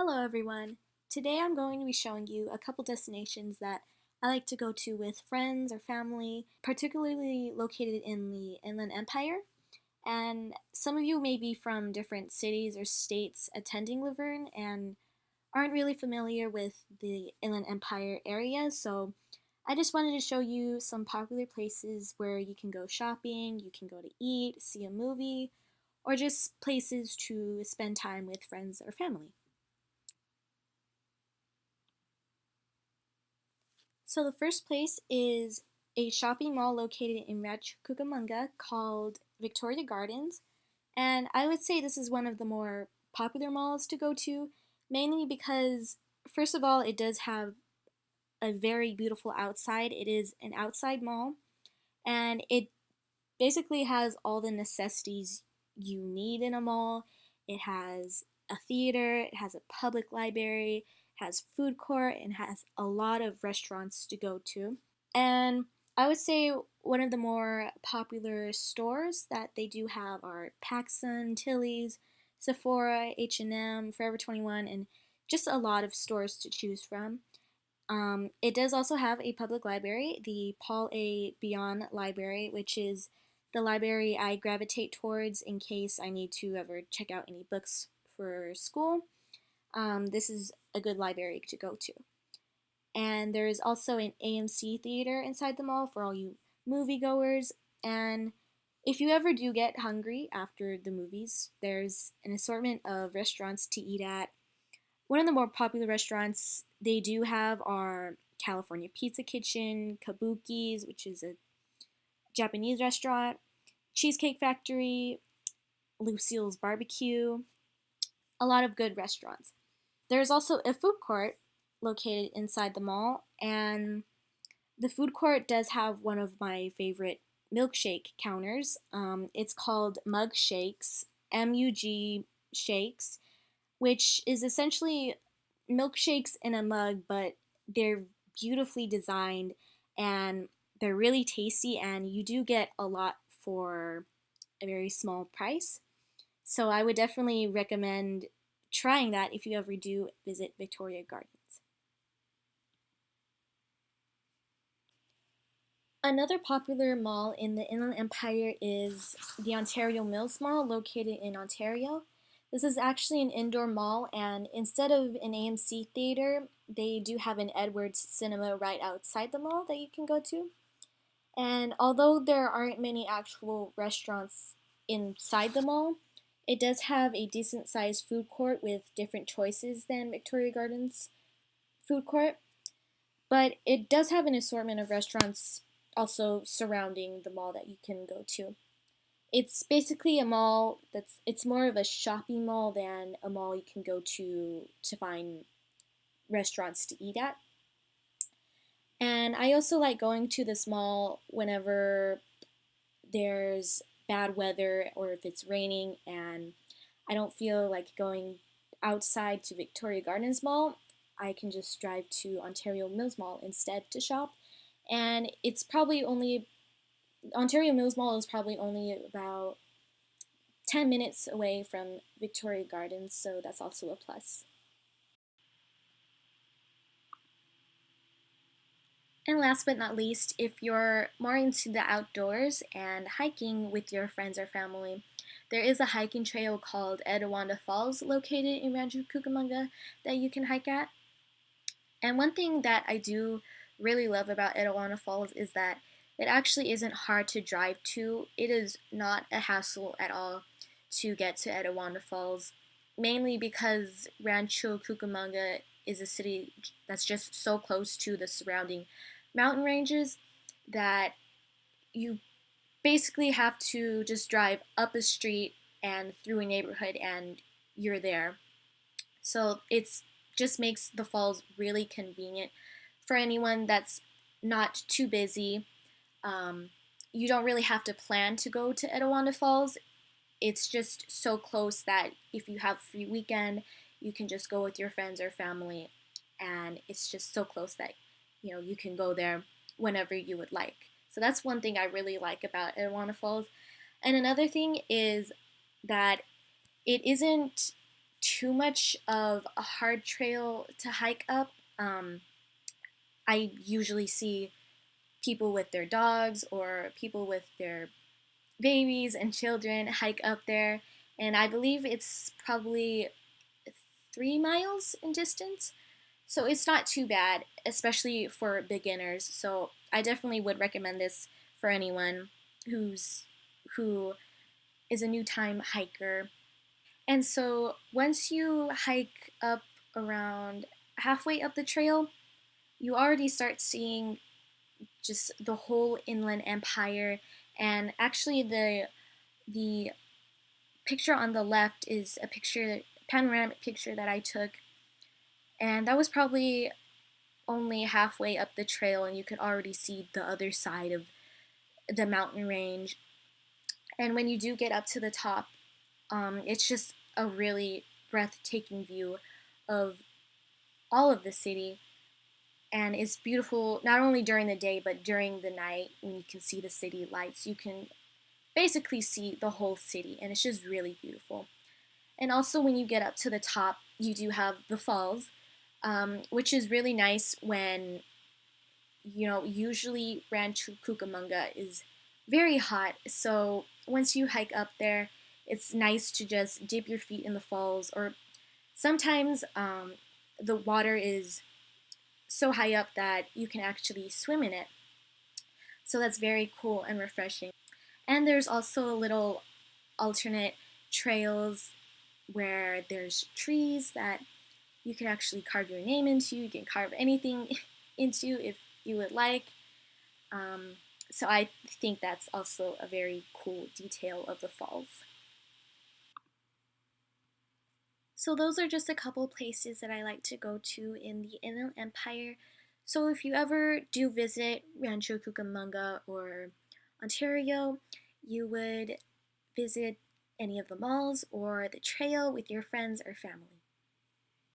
Hello everyone. Today I'm going to be showing you a couple destinations that I like to go to with friends or family, particularly located in the Inland Empire. And some of you may be from different cities or states attending Laverne and aren't really familiar with the Inland Empire area, so I just wanted to show you some popular places where you can go shopping, you can go to eat, see a movie, or just places to spend time with friends or family. So the first place is a shopping mall located in Rancho Cucamonga called Victoria Gardens. And I would say this is one of the more popular malls to go to, mainly because, first of all, it does have a very beautiful outside. It is an outside mall, and it basically has all the necessities you need in a mall. It has a theater, it has a public library, has food court, and has a lot of restaurants to go to. And I would say one of the more popular stores that they do have are PacSun, Tilly's, Sephora, H&M, Forever 21, and just a lot of stores to choose from. It does also have a public library, the Paul A. Beyond Library, which is the library I gravitate towards in case I need to ever check out any books for school. This is a good library to go to. And there is also an AMC theater inside the mall for all you moviegoers. And if you ever do get hungry after the movies, there's an assortment of restaurants to eat at. One of the more popular restaurants they do have are California Pizza Kitchen, Kabuki's, which is a Japanese restaurant, Cheesecake Factory, Lucille's Barbecue, a lot of good restaurants. There's also a food court located inside the mall, and the food court does have one of my favorite milkshake counters. It's called Mug Shakes, MUG Shakes, which is essentially milkshakes in a mug, but they're beautifully designed and they're really tasty, and you do get a lot for a very small price. So I would definitely recommend trying that if you ever do visit Victoria Gardens. Another popular mall in the Inland Empire is the Ontario Mills Mall, located in Ontario. This is actually an indoor mall, and instead of an AMC theater, they do have an Edwards cinema right outside the mall that you can go to. And although there aren't many actual restaurants inside the mall, it does have a decent sized food court with different choices than Victoria Gardens food court. But it does have an assortment of restaurants also surrounding the mall that you can go to. It's basically a mall it's more of a shopping mall than a mall you can go to find restaurants to eat at. And I also like going to this mall whenever there's bad weather or if it's raining and I don't feel like going outside to Victoria Gardens Mall. I can just drive to Ontario Mills Mall instead to shop. And it's probably only, Ontario Mills Mall is probably only about 10 minutes away from Victoria Gardens, so that's also a plus. And last but not least, if you're more into the outdoors and hiking with your friends or family, there is a hiking trail called Etiwanda Falls located in Rancho Cucamonga that you can hike at. And one thing that I do really love about Etiwanda Falls is that it actually isn't hard to drive to. It is not a hassle at all to get to Etiwanda Falls, mainly because Rancho Cucamonga is a city that's just so close to the surrounding mountain ranges that you basically have to just drive up a street and through a neighborhood and you're there. So it's just makes the falls really convenient for anyone that's not too busy. Um, you don't really have to plan to go to Etiwanda Falls. It's just so close that if you have a free weekend, you can just go with your friends or family, and it's just so close that you can go there whenever you would like. So that's one thing I really like about Etiwanda Falls. And another thing is that it isn't too much of a hard trail to hike up. I usually see people with their dogs or people with their babies and children hike up there, and I believe it's probably 3 miles in distance. So it's not too bad, especially for beginners. So I definitely would recommend this for anyone who is a new time hiker. And so once you hike up around halfway up the trail, you already start seeing just the whole Inland Empire. And actually, the picture on the left is a panoramic picture that I took, and that was probably only halfway up the trail, and you could already see the other side of the mountain range. And when you do get up to the top, it's just a really breathtaking view of all of the city. And it's beautiful not only during the day but during the night when you can see the city lights. You can basically see the whole city, and it's just really beautiful. And also, when you get up to the top, you do have the falls, which is really nice when, usually Rancho Cucamonga is very hot. So once you hike up there, it's nice to just dip your feet in the falls, or sometimes the water is so high up that you can actually swim in it. So that's very cool and refreshing. And there's also a little alternate trails where there's trees that you can actually carve your name into. You can carve anything into if you would like. Um, so I think that's also a very cool detail of the falls. So those are just a couple places that I like to go to in the Inland Empire. So if you ever do visit Rancho Cucamonga or Ontario, you would visit any of the malls or the trail with your friends or family.